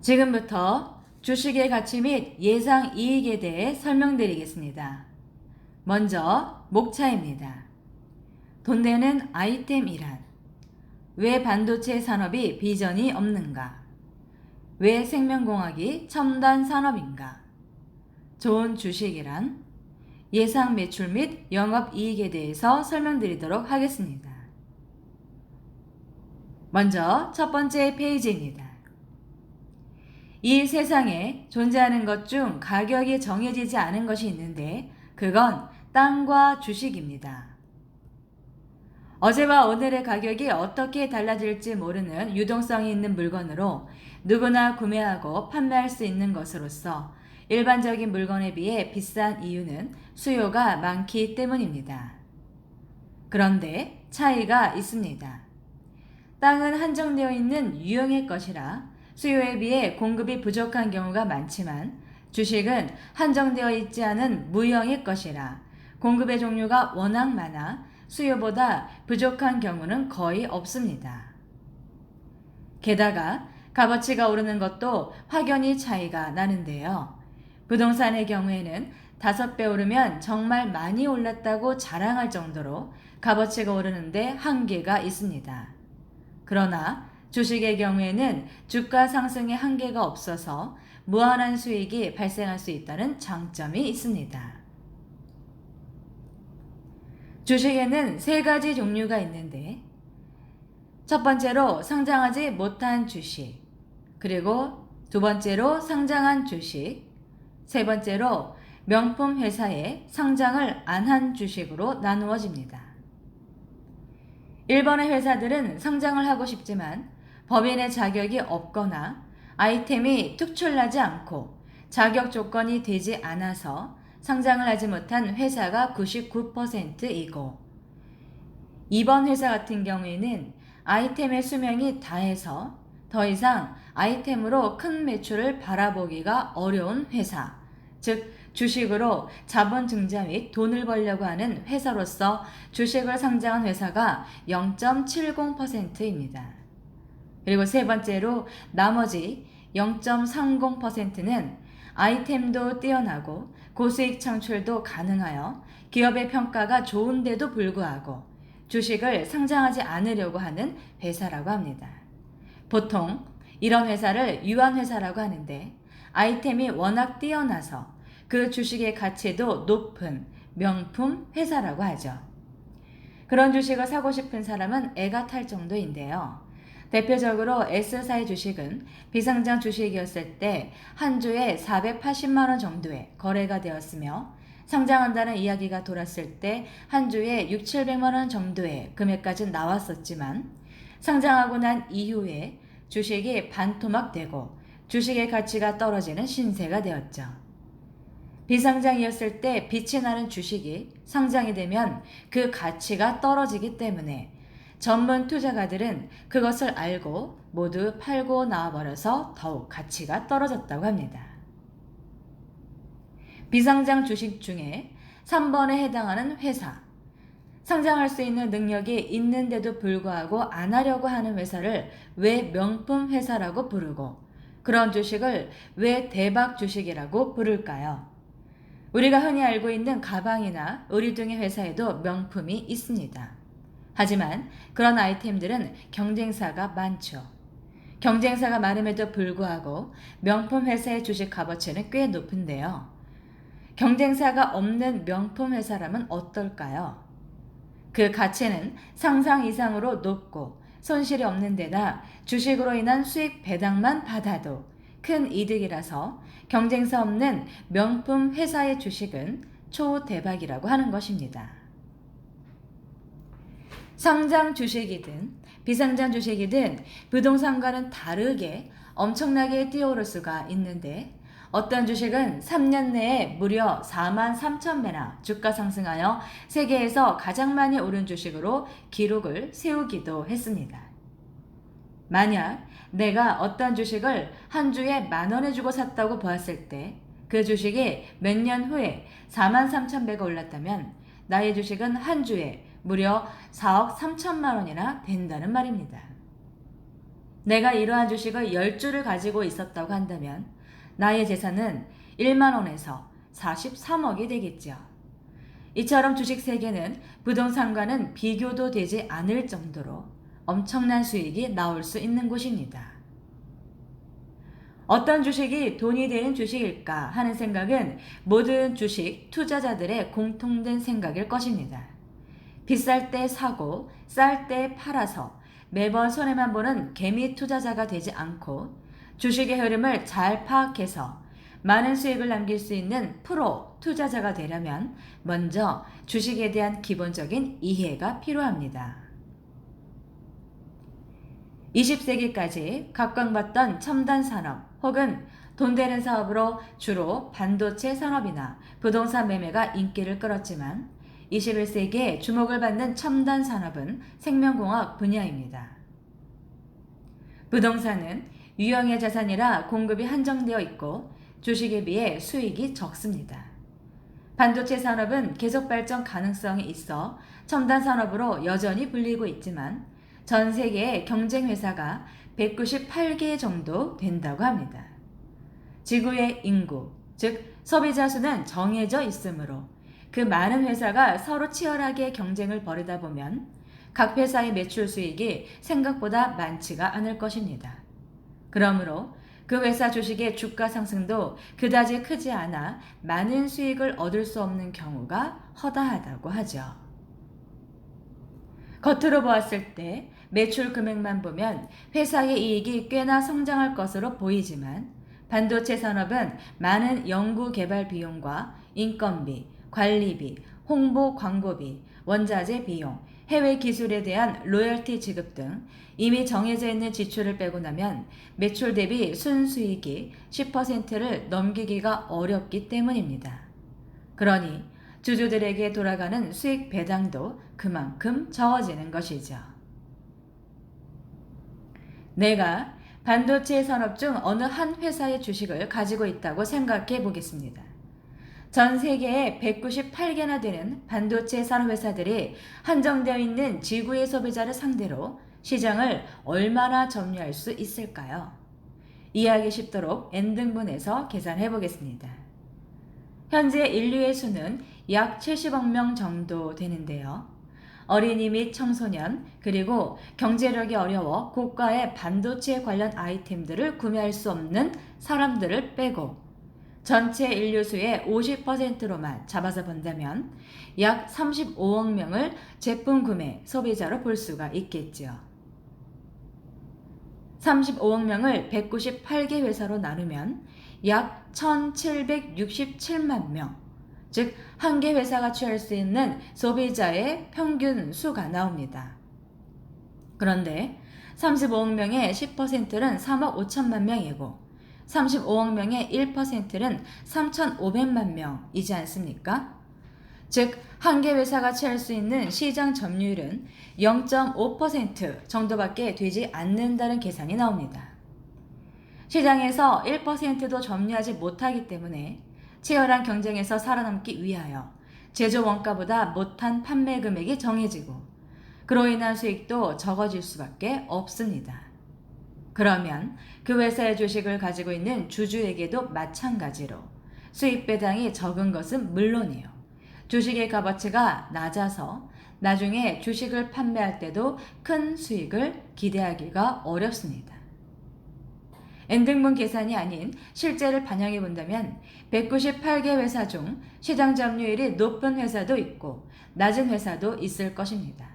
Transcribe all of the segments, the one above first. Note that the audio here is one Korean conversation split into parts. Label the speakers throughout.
Speaker 1: 지금부터 주식의 가치 및 예상 이익에 대해 설명드리겠습니다. 먼저 목차입니다. 돈 되는 아이템이란 왜 반도체 산업이 비전이 없는가? 왜 생명공학이 첨단 산업인가? 좋은 주식이란 예상 매출 및 영업이익에 대해서 설명드리도록 하겠습니다. 먼저 첫 번째 페이지입니다. 이 세상에 존재하는 것 중 가격이 정해지지 않은 것이 있는데 그건 땅과 주식입니다. 어제와 오늘의 가격이 어떻게 달라질지 모르는 유동성이 있는 물건으로 누구나 구매하고 판매할 수 있는 것으로서 일반적인 물건에 비해 비싼 이유는 수요가 많기 때문입니다. 그런데 차이가 있습니다. 땅은 한정되어 있는 유형의 것이라 수요에 비해 공급이 부족한 경우가 많지만 주식은 한정되어 있지 않은 무형의 것이라 공급의 종류가 워낙 많아 수요보다 부족한 경우는 거의 없습니다. 게다가 값어치가 오르는 것도 확연히 차이가 나는데요. 부동산의 경우에는 5배 오르면 정말 많이 올랐다고 자랑할 정도로 값어치가 오르는데 한계가 있습니다. 그러나 주식의 경우에는 주가 상승의 한계가 없어서 무한한 수익이 발생할 수 있다는 장점이 있습니다. 주식에는 3가지 종류가 있는데 첫 번째로 상장하지 못한 주식, 그리고 두 번째로 상장한 주식, 세 번째로 명품 회사에 상장을 안 한 주식으로 나누어집니다. 1번의 회사들은 상장을 하고 싶지만 법인의 자격이 없거나 아이템이 특출나지 않고 자격 조건이 되지 않아서 상장을 하지 못한 회사가 99%이고 2번 회사 같은 경우에는 아이템의 수명이 다해서 더 이상 아이템으로 큰 매출을 바라보기가 어려운 회사, 즉 주식으로 자본 증자 및 돈을 벌려고 하는 회사로서 주식을 상장한 회사가 0.70%입니다. 그리고 세 번째로 나머지 0.30%는 아이템도 뛰어나고 고수익 창출도 가능하여 기업의 평가가 좋은데도 불구하고 주식을 상장하지 않으려고 하는 회사라고 합니다. 보통 이런 회사를 유한회사라고 하는데 아이템이 워낙 뛰어나서 그 주식의 가치도 높은 명품 회사라고 하죠. 그런 주식을 사고 싶은 사람은 애가 탈 정도인데요. 대표적으로 S사의 주식은 비상장 주식이었을 때 한 주에 480만원 정도에 거래가 되었으며 상장한다는 이야기가 돌았을 때 한 주에 6,700만원 정도의 금액까지 나왔었지만 상장하고 난 이후에 주식이 반토막되고 주식의 가치가 떨어지는 신세가 되었죠. 비상장이었을 때 빛이 나는 주식이 상장이 되면 그 가치가 떨어지기 때문에 전문 투자가들은 그것을 알고 모두 팔고 나와버려서 더욱 가치가 떨어졌다고 합니다. 비상장 주식 중에 3번에 해당하는 회사, 상장할 수 있는 능력이 있는데도 불구하고 안 하려고 하는 회사를 왜 명품 회사라고 부르고 그런 주식을 왜 대박 주식이라고 부를까요? 우리가 흔히 알고 있는 가방이나 의류 등의 회사에도 명품이 있습니다. 하지만 그런 아이템들은 경쟁사가 많죠. 경쟁사가 많음에도 불구하고 명품 회사의 주식 값어치는 꽤 높은데요. 경쟁사가 없는 명품 회사라면 어떨까요? 그 가치는 상상 이상으로 높고 손실이 없는 데다 주식으로 인한 수익 배당만 받아도 큰 이득이라서 경쟁사 없는 명품 회사의 주식은 초대박이라고 하는 것입니다. 상장 주식이든 비상장 주식이든 부동산과는 다르게 엄청나게 뛰어오를 수가 있는데 어떤 주식은 3년 내에 무려 43,000배나 주가 상승하여 세계에서 가장 많이 오른 주식으로 기록을 세우기도 했습니다. 만약 내가 어떤 주식을 한 주에 10,000원에 주고 샀다고 보았을 때 그 주식이 몇 년 후에 43,000배가 올랐다면 나의 주식은 한 주에 무려 4억 3천만 원이나 된다는 말입니다. 내가 이러한 주식을 10주를 가지고 있었다고 한다면 나의 재산은 1만 원에서 43억이 되겠죠. 이처럼 주식 세계는 부동산과는 비교도 되지 않을 정도로 엄청난 수익이 나올 수 있는 곳입니다. 어떤 주식이 돈이 되는 주식일까 하는 생각은 모든 주식 투자자들의 공통된 생각일 것입니다. 비쌀 때 사고 쌀 때 팔아서 매번 손해만 보는 개미 투자자가 되지 않고 주식의 흐름을 잘 파악해서 많은 수익을 남길 수 있는 프로 투자자가 되려면 먼저 주식에 대한 기본적인 이해가 필요합니다. 20세기까지 각광받던 첨단 산업 혹은 돈 되는 사업으로 주로 반도체 산업이나 부동산 매매가 인기를 끌었지만 21세기에 주목을 받는 첨단 산업은 생명공학 분야입니다. 부동산은 유형의 자산이라 공급이 한정되어 있고 주식에 비해 수익이 적습니다. 반도체 산업은 계속 발전 가능성이 있어 첨단 산업으로 여전히 불리고 있지만 전 세계의 경쟁 회사가 198개 정도 된다고 합니다. 지구의 인구, 즉 소비자 수는 정해져 있으므로 그 많은 회사가 서로 치열하게 경쟁을 벌이다 보면 각 회사의 매출 수익이 생각보다 많지가 않을 것입니다. 그러므로 그 회사 주식의 주가 상승도 그다지 크지 않아 많은 수익을 얻을 수 없는 경우가 허다하다고 하죠. 겉으로 보았을 때 매출 금액만 보면 회사의 이익이 꽤나 성장할 것으로 보이지만 반도체 산업은 많은 연구 개발 비용과 인건비, 관리비, 홍보 광고비, 원자재 비용, 해외 기술에 대한 로열티 지급 등 이미 정해져 있는 지출을 빼고 나면 매출 대비 순수익이 10%를 넘기기가 어렵기 때문입니다. 그러니 주주들에게 돌아가는 수익 배당도 그만큼 적어지는 것이죠. 내가 반도체 산업 중 어느 한 회사의 주식을 가지고 있다고 생각해 보겠습니다. 전 세계에 198개나 되는 반도체 산업 회사들이 한정되어 있는 지구의 소비자를 상대로 시장을 얼마나 점유할 수 있을까요? 이해하기 쉽도록 N등분해서 계산해 보겠습니다. 현재 인류의 수는 약 70억 명 정도 되는데요. 어린이 및 청소년 그리고 경제력이 어려워 고가의 반도체 관련 아이템들을 구매할 수 없는 사람들을 빼고 전체 인류 수의 50%로만 잡아서 본다면 약 35억 명을 제품 구매 소비자로 볼 수가 있겠지요. 35억 명을 198개 회사로 나누면 약 1767만 명, 즉 한 개 회사가 취할 수 있는 소비자의 평균 수가 나옵니다. 그런데 35억 명의 10%는 3억 5천만 명이고 35억 명의 1%는 3,500만 명이지 않습니까? 즉, 한 개 회사가 취할 수 있는 시장 점유율은 0.5% 정도밖에 되지 않는다는 계산이 나옵니다. 시장에서 1%도 점유하지 못하기 때문에 치열한 경쟁에서 살아남기 위하여 제조 원가보다 못한 판매 금액이 정해지고 그로 인한 수익도 적어질 수밖에 없습니다. 그러면 그 회사의 주식을 가지고 있는 주주에게도 마찬가지로 수익 배당이 적은 것은 물론이요. 주식의 값어치가 낮아서 나중에 주식을 판매할 때도 큰 수익을 기대하기가 어렵습니다. N등분 계산이 아닌 실제를 반영해 본다면 198개 회사 중 시장 점유율이 높은 회사도 있고 낮은 회사도 있을 것입니다.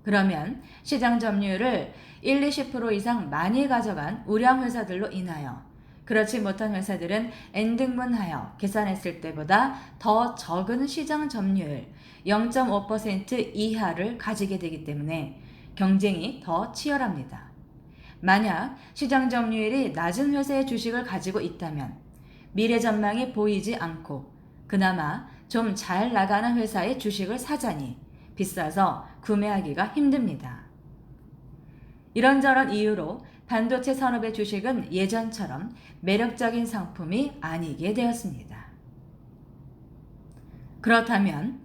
Speaker 1: 그러면 시장 점유율을 1, 20% 이상 많이 가져간 우량 회사들로 인하여 그렇지 못한 회사들은 N등분하여 계산했을 때보다 더 적은 시장 점유율 0.5% 이하를 가지게 되기 때문에 경쟁이 더 치열합니다. 만약 시장 점유율이 낮은 회사의 주식을 가지고 있다면 미래 전망이 보이지 않고 그나마 좀 잘 나가는 회사의 주식을 사자니 비싸서 구매하기가 힘듭니다. 이런저런 이유로 반도체 산업의 주식은 예전처럼 매력적인 상품이 아니게 되었습니다. 그렇다면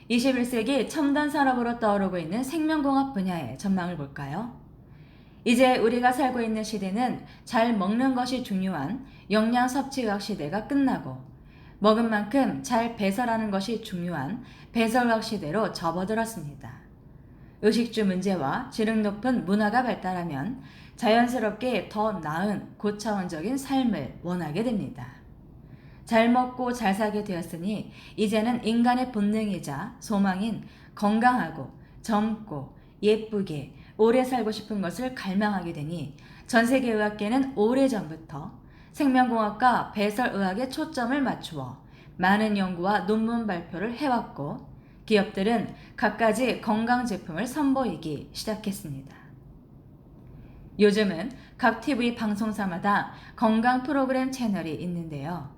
Speaker 1: 21세기 첨단 산업으로 떠오르고 있는 생명공학 분야의 전망을 볼까요? 이제 우리가 살고 있는 시대는 잘 먹는 것이 중요한 영양 섭취의학 시대가 끝나고 먹은 만큼 잘 배설하는 것이 중요한 배설의학 시대로 접어들었습니다. 의식주 문제와 질흥 높은 문화가 발달하면 자연스럽게 더 나은 고차원적인 삶을 원하게 됩니다. 잘 먹고 잘 살게 되었으니 이제는 인간의 본능이자 소망인 건강하고 젊고 예쁘게 오래 살고 싶은 것을 갈망하게 되니 전 세계 의학계는 오래전부터 생명공학과 배설의학에 초점을 맞추어 많은 연구와 논문 발표를 해왔고 기업들은 갖가지 건강 제품을 선보이기 시작했습니다. 요즘은 각 TV 방송사마다 건강 프로그램 채널이 있는데요.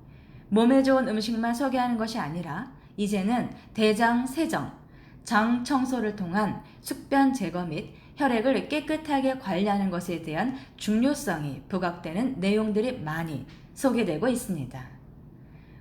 Speaker 1: 몸에 좋은 음식만 소개하는 것이 아니라 이제는 대장 세정, 장 청소를 통한 숙변 제거 및 혈액을 깨끗하게 관리하는 것에 대한 중요성이 부각되는 내용들이 많이 소개되고 있습니다.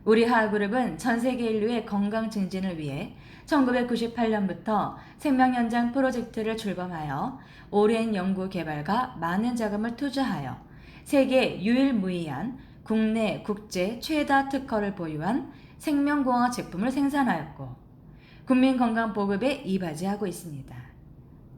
Speaker 1: 우리 하하그룹은 전 세계 인류의 건강 증진을 위해 1998년부터 생명연장 프로젝트를 출범하여 오랜 연구 개발과 많은 자금을 투자하여 세계 유일무이한 국내 국제 최다 특허를 보유한 생명공학 제품을 생산하였고 국민건강 보급에 이바지하고 있습니다.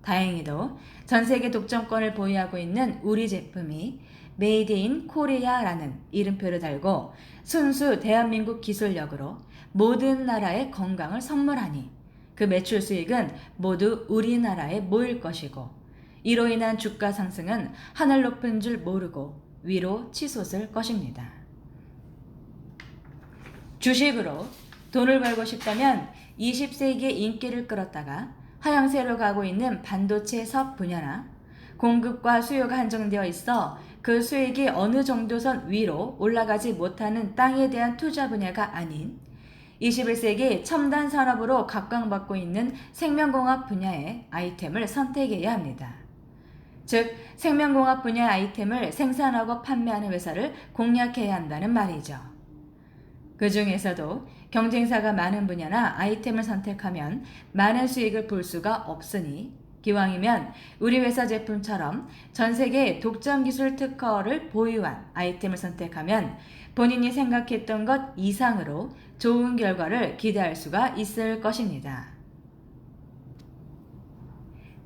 Speaker 1: 다행히도 전 세계 독점권을 보유하고 있는 우리 제품이 메이드 인 코리아라는 이름표를 달고 순수 대한민국 기술력으로 모든 나라의 건강을 선물하니 그 매출 수익은 모두 우리나라에 모일 것이고 이로 인한 주가 상승은 하늘 높은 줄 모르고 위로 치솟을 것입니다. 주식으로 돈을 벌고 싶다면 20세기의 인기를 끌었다가 하향세로 가고 있는 반도체 섭 분야나 공급과 수요가 한정되어 있어 그 수익이 어느 정도선 위로 올라가지 못하는 땅에 대한 투자 분야가 아닌 21세기 첨단 산업으로 각광받고 있는 생명공학 분야의 아이템을 선택해야 합니다. 즉, 생명공학 분야의 아이템을 생산하고 판매하는 회사를 공략해야 한다는 말이죠. 그 중에서도 경쟁사가 많은 분야나 아이템을 선택하면 많은 수익을 볼 수가 없으니 기왕이면 우리 회사 제품처럼 전 세계 독점 기술 특허를 보유한 아이템을 선택하면 본인이 생각했던 것 이상으로 좋은 결과를 기대할 수가 있을 것입니다.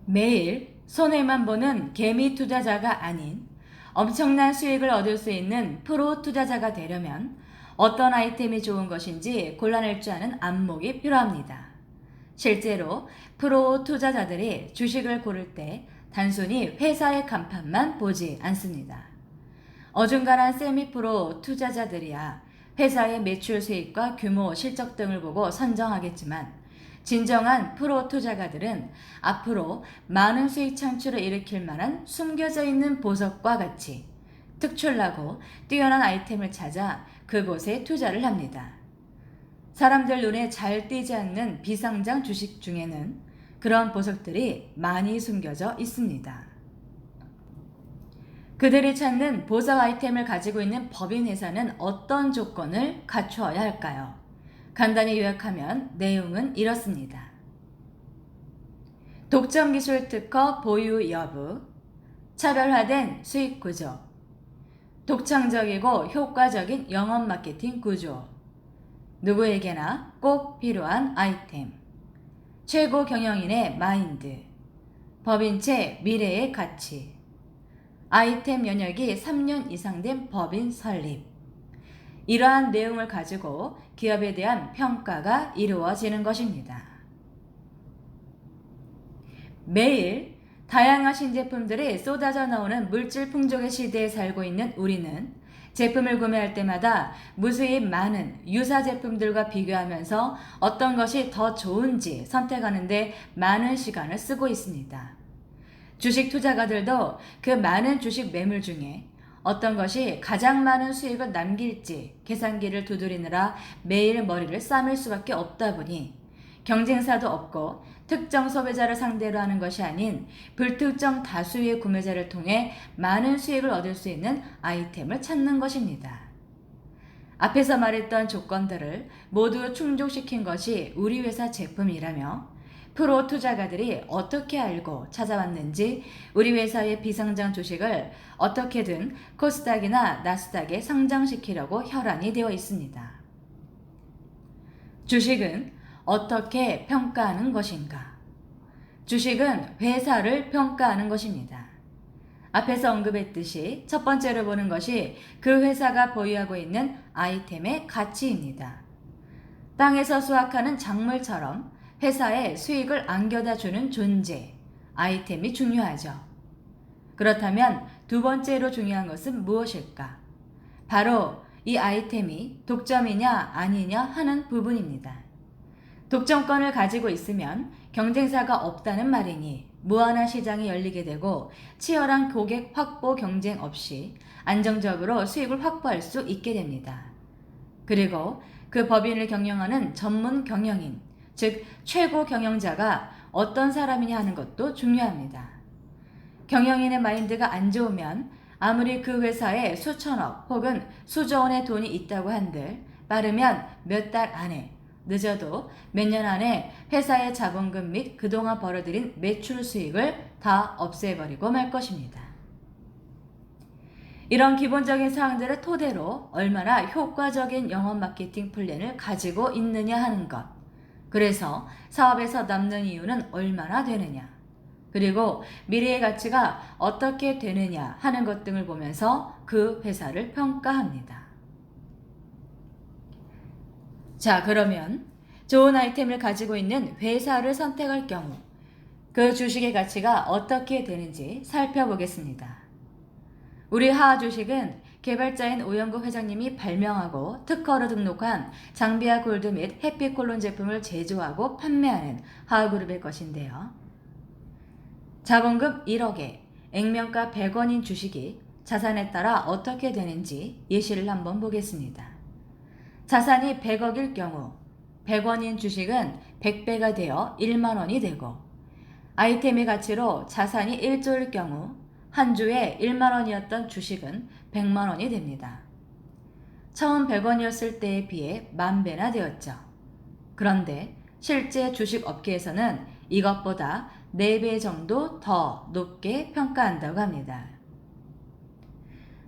Speaker 1: 매일 손해만 보는 개미 투자자가 아닌 엄청난 수익을 얻을 수 있는 프로 투자자가 되려면 어떤 아이템이 좋은 것인지 골라낼 줄 아는 안목이 필요합니다. 실제로 프로 투자자들이 주식을 고를 때 단순히 회사의 간판만 보지 않습니다. 어중간한 세미 프로 투자자들이야 회사의 매출 수익과 규모, 실적 등을 보고 선정하겠지만 진정한 프로 투자가들은 앞으로 많은 수익 창출을 일으킬 만한 숨겨져 있는 보석과 같이 특출나고 뛰어난 아이템을 찾아 그곳에 투자를 합니다. 사람들 눈에 잘 띄지 않는 비상장 주식 중에는 그런 보석들이 많이 숨겨져 있습니다. 그들이 찾는 보석 아이템을 가지고 있는 법인 회사는 어떤 조건을 갖추어야 할까요? 간단히 요약하면 내용은 이렇습니다. 독점 기술 특허 보유 여부, 차별화된 수익 구조, 독창적이고 효과적인 영업 마케팅 구조, 누구에게나 꼭 필요한 아이템, 최고 경영인의 마인드, 법인체 미래의 가치, 아이템 연역이 3년 이상 된 법인 설립. 이러한 내용을 가지고 기업에 대한 평가가 이루어지는 것입니다. 매일 다양한 신제품들이 쏟아져 나오는 물질 풍족의 시대에 살고 있는 우리는 제품을 구매할 때마다 무수히 많은 유사 제품들과 비교하면서 어떤 것이 더 좋은지 선택하는데 많은 시간을 쓰고 있습니다. 주식 투자가들도 그 많은 주식 매물 중에 어떤 것이 가장 많은 수익을 남길지 계산기를 두드리느라 매일 머리를 싸맬 수밖에 없다 보니 경쟁사도 없고 특정 소비자를 상대로 하는 것이 아닌 불특정 다수의 구매자를 통해 많은 수익을 얻을 수 있는 아이템을 찾는 것입니다. 앞에서 말했던 조건들을 모두 충족시킨 것이 우리 회사 제품이라며 프로 투자가들이 어떻게 알고 찾아왔는지 우리 회사의 비상장 주식을 어떻게든 코스닥이나 나스닥에 상장시키려고 혈안이 되어 있습니다. 주식은 어떻게 평가하는 것인가? 주식은 회사를 평가하는 것입니다. 앞에서 언급했듯이 첫 번째로 보는 것이 그 회사가 보유하고 있는 아이템의 가치입니다. 땅에서 수확하는 작물처럼 회사에 수익을 안겨다 주는 존재, 아이템이 중요하죠. 그렇다면 두 번째로 중요한 것은 무엇일까? 바로 이 아이템이 독점이냐 아니냐 하는 부분입니다. 독점권을 가지고 있으면 경쟁사가 없다는 말이니 무한한 시장이 열리게 되고 치열한 고객 확보 경쟁 없이 안정적으로 수익을 확보할 수 있게 됩니다. 그리고 그 법인을 경영하는 전문 경영인, 즉 최고 경영자가 어떤 사람이냐 하는 것도 중요합니다. 경영인의 마인드가 안 좋으면 아무리 그 회사에 수천억 혹은 수조 원의 돈이 있다고 한들 빠르면 몇 달 안에, 늦어도 몇 년 안에 회사의 자본금 및 그동안 벌어들인 매출 수익을 다 없애버리고 말 것입니다. 이런 기본적인 사항들을 토대로 얼마나 효과적인 영업 마케팅 플랜을 가지고 있느냐 하는 것, 그래서 사업에서 남는 이유는 얼마나 되느냐, 그리고 미래의 가치가 어떻게 되느냐 하는 것 등을 보면서 그 회사를 평가합니다. 자, 그러면 좋은 아이템을 가지고 있는 회사를 선택할 경우 그 주식의 가치가 어떻게 되는지 살펴보겠습니다. 우리 하하 주식은 개발자인 오영국 회장님이 발명하고 특허로 등록한 장비아 골드 및 해피콜론 제품을 제조하고 판매하는 하하그룹의 것인데요. 자본금 1억에 액면가 100원인 주식이 자산에 따라 어떻게 되는지 예시를 한번 보겠습니다. 자산이 100억일 경우 100원인 주식은 100배가 되어 1만 원이 되고, 아이템의 가치로 자산이 1조일 경우 한 주에 1만 원이었던 주식은 100만 원이 됩니다. 처음 100원이었을 때에 비해 10,000배나 되었죠. 그런데 실제 주식 업계에서는 이것보다 4배 정도 더 높게 평가한다고 합니다.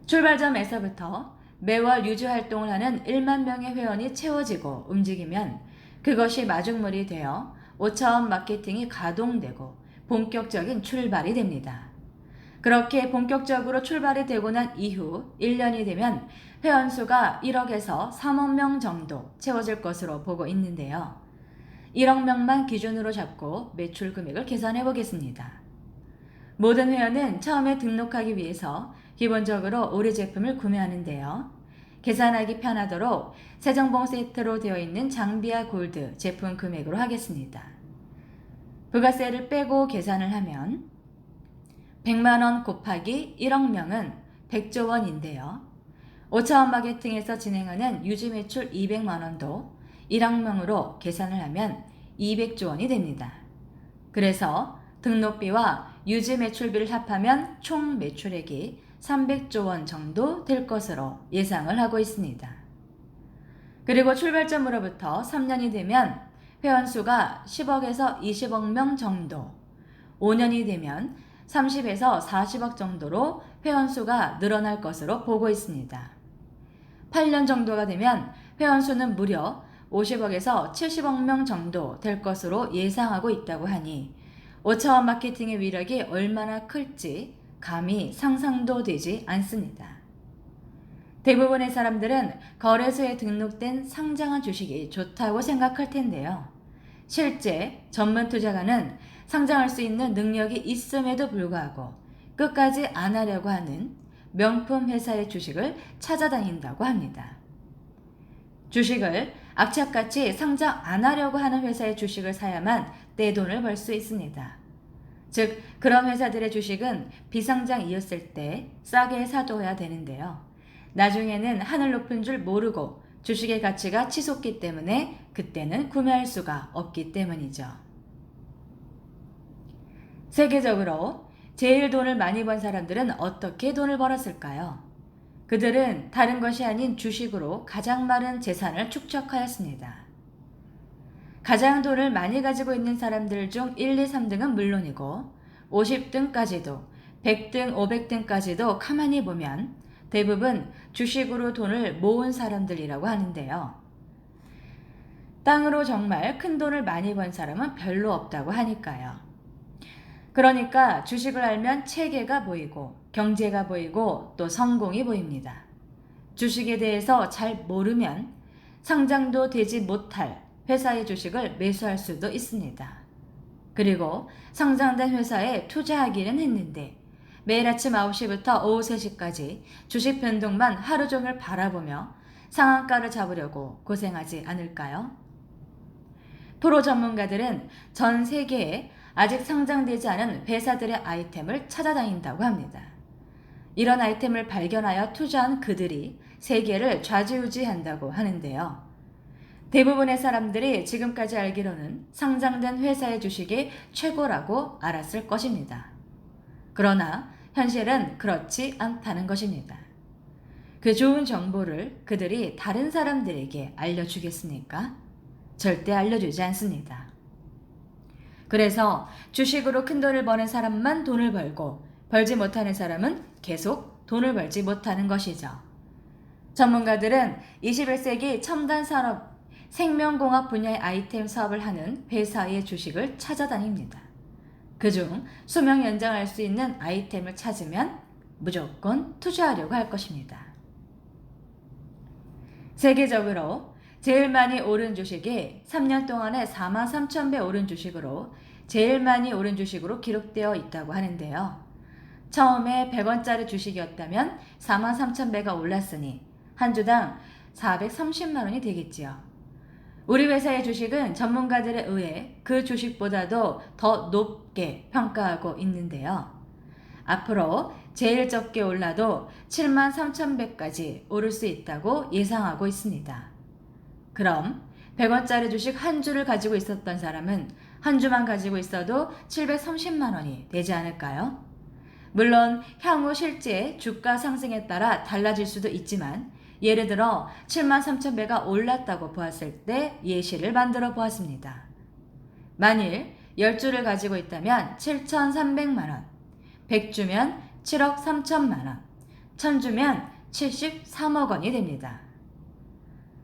Speaker 1: 출발점에서부터 매월 유지 활동을 하는 1만 명의 회원이 채워지고 움직이면 그것이 마중물이 되어 5차원 마케팅이 가동되고 본격적인 출발이 됩니다. 그렇게 본격적으로 출발이 되고 난 이후 1년이 되면 회원수가 1억에서 3억 명 정도 채워질 것으로 보고 있는데요. 1억 명만 기준으로 잡고 매출 금액을 계산해 보겠습니다. 모든 회원은 처음에 등록하기 위해서 기본적으로 우리 제품을 구매하는데요. 계산하기 편하도록 세정봉 세트로 되어 있는 장비아 골드 제품 금액으로 하겠습니다. 부가세를 빼고 계산을 하면 100만원 곱하기 1억 명은 100조 원인데요. 5차원 마케팅에서 진행하는 유지 매출 200만원도 1억 명으로 계산을 하면 200조 원이 됩니다. 그래서 등록비와 유지 매출비를 합하면 총 매출액이 300조 원 정도 될 것으로 예상을 하고 있습니다. 그리고 출발점으로부터 3년이 되면 회원수가 10억에서 20억 명 정도, 5년이 되면 30에서 40억 정도로 회원수가 늘어날 것으로 보고 있습니다. 8년 정도가 되면 회원수는 무려 50억에서 70억 명 정도 될 것으로 예상하고 있다고 하니 5차원 마케팅의 위력이 얼마나 클지 감히 상상도 되지 않습니다. 대부분의 사람들은 거래소에 등록된 상장한 주식이 좋다고 생각할 텐데요. 실제 전문 투자가는 상장할 수 있는 능력이 있음에도 불구하고 끝까지 안 하려고 하는 명품 회사의 주식을 찾아다닌다고 합니다. 주식을 악착같이 상장 안 하려고 하는 회사의 주식을 사야만 떼돈을 벌 수 있습니다. 즉 그런 회사들의 주식은 비상장이었을 때 싸게 사둬야 되는데요. 나중에는 하늘 높은 줄 모르고 주식의 가치가 치솟기 때문에 그때는 구매할 수가 없기 때문이죠. 세계적으로 제일 돈을 많이 번 사람들은 어떻게 돈을 벌었을까요? 그들은 다른 것이 아닌 주식으로 가장 많은 재산을 축적하였습니다. 가장 돈을 많이 가지고 있는 사람들 중 1, 2, 3등은 물론이고 50등까지도 100등, 500등까지도 가만히 보면 대부분 주식으로 돈을 모은 사람들이라고 하는데요. 땅으로 정말 큰 돈을 많이 번 사람은 별로 없다고 하니까요. 그러니까 주식을 알면 체계가 보이고 경제가 보이고 또 성공이 보입니다. 주식에 대해서 잘 모르면 상장도 되지 못할 회사의 주식을 매수할 수도 있습니다. 그리고 상장된 회사에 투자하기는 했는데 매일 아침 9시부터 오후 3시까지 주식 변동만 하루 종일 바라보며 상한가를 잡으려고 고생하지 않을까요? 프로 전문가들은 전 세계에 아직 상장되지 않은 회사들의 아이템을 찾아다닌다고 합니다. 이런 아이템을 발견하여 투자한 그들이 세계를 좌지우지한다고 하는데요. 대부분의 사람들이 지금까지 알기로는 상장된 회사의 주식이 최고라고 알았을 것입니다. 그러나 현실은 그렇지 않다는 것입니다. 그 좋은 정보를 그들이 다른 사람들에게 알려주겠습니까? 절대 알려주지 않습니다. 그래서 주식으로 큰 돈을 버는 사람만 돈을 벌고 벌지 못하는 사람은 계속 돈을 벌지 못하는 것이죠. 전문가들은 21세기 첨단 산업 생명공학 분야의 아이템 사업을 하는 회사의 주식을 찾아다닙니다. 그중 수명 연장할 수 있는 아이템을 찾으면 무조건 투자하려고 할 것입니다. 세계적으로 제일 많이 오른 주식이 3년 동안에 43,000배 오른 주식으로 제일 많이 오른 주식으로 기록되어 있다고 하는데요. 처음에 100원짜리 주식이었다면 43,000배가 올랐으니 한 주당 430만 원이 되겠지요. 우리 회사의 주식은 전문가들에 의해 그 주식보다도 더 높게 평가하고 있는데요. 앞으로 제일 적게 올라도 73,000배까지 오를 수 있다고 예상하고 있습니다. 그럼 100원짜리 주식 한 주를 가지고 있었던 사람은 한 주만 가지고 있어도 730만 원이 되지 않을까요? 물론 향후 실제 주가 상승에 따라 달라질 수도 있지만 예를 들어 73,000배가 올랐다고 보았을 때 예시를 만들어 보았습니다. 만일 10주를 가지고 있다면 7,300만 원, 100주면 7억 3천만 원, 1000주면 73억 원이 됩니다.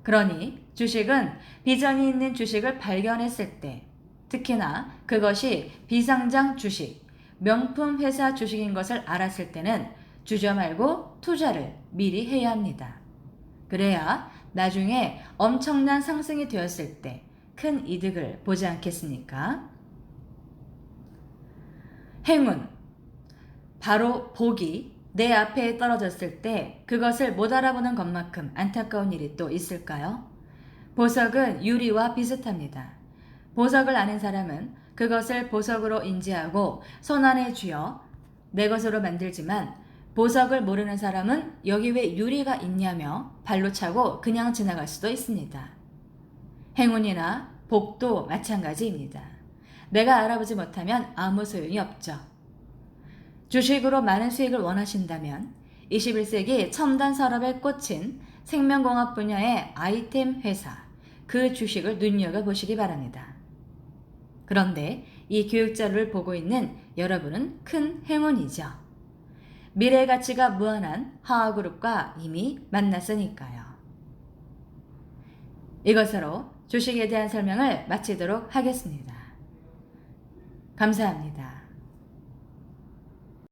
Speaker 1: 그러니 주식은 비전이 있는 주식을 발견했을 때, 특히나 그것이 비상장 주식, 명품 회사 주식인 것을 알았을 때는 주저 말고 투자를 미리 해야 합니다. 그래야 나중에 엄청난 상승이 되었을 때 큰 이득을 보지 않겠습니까? 행운. 바로 복이 내 앞에 떨어졌을 때 그것을 못 알아보는 것만큼 안타까운 일이 또 있을까요? 보석은 유리와 비슷합니다. 보석을 아는 사람은 그것을 보석으로 인지하고 손 안에 쥐어 내 것으로 만들지만 보석을 모르는 사람은 여기 왜 유리가 있냐며 발로 차고 그냥 지나갈 수도 있습니다. 행운이나 복도 마찬가지입니다. 내가 알아보지 못하면 아무 소용이 없죠. 주식으로 많은 수익을 원하신다면 21세기 첨단 산업에 꽂힌 생명공학 분야의 아이템 회사, 그 주식을 눈여겨보시기 바랍니다. 그런데 이 교육 자료를 보고 있는 여러분은 큰 행운이죠. 미래 가치가 무한한 하하그룹과 이미 만났으니까요. 이것으로 주식에 대한 설명을 마치도록 하겠습니다. 감사합니다.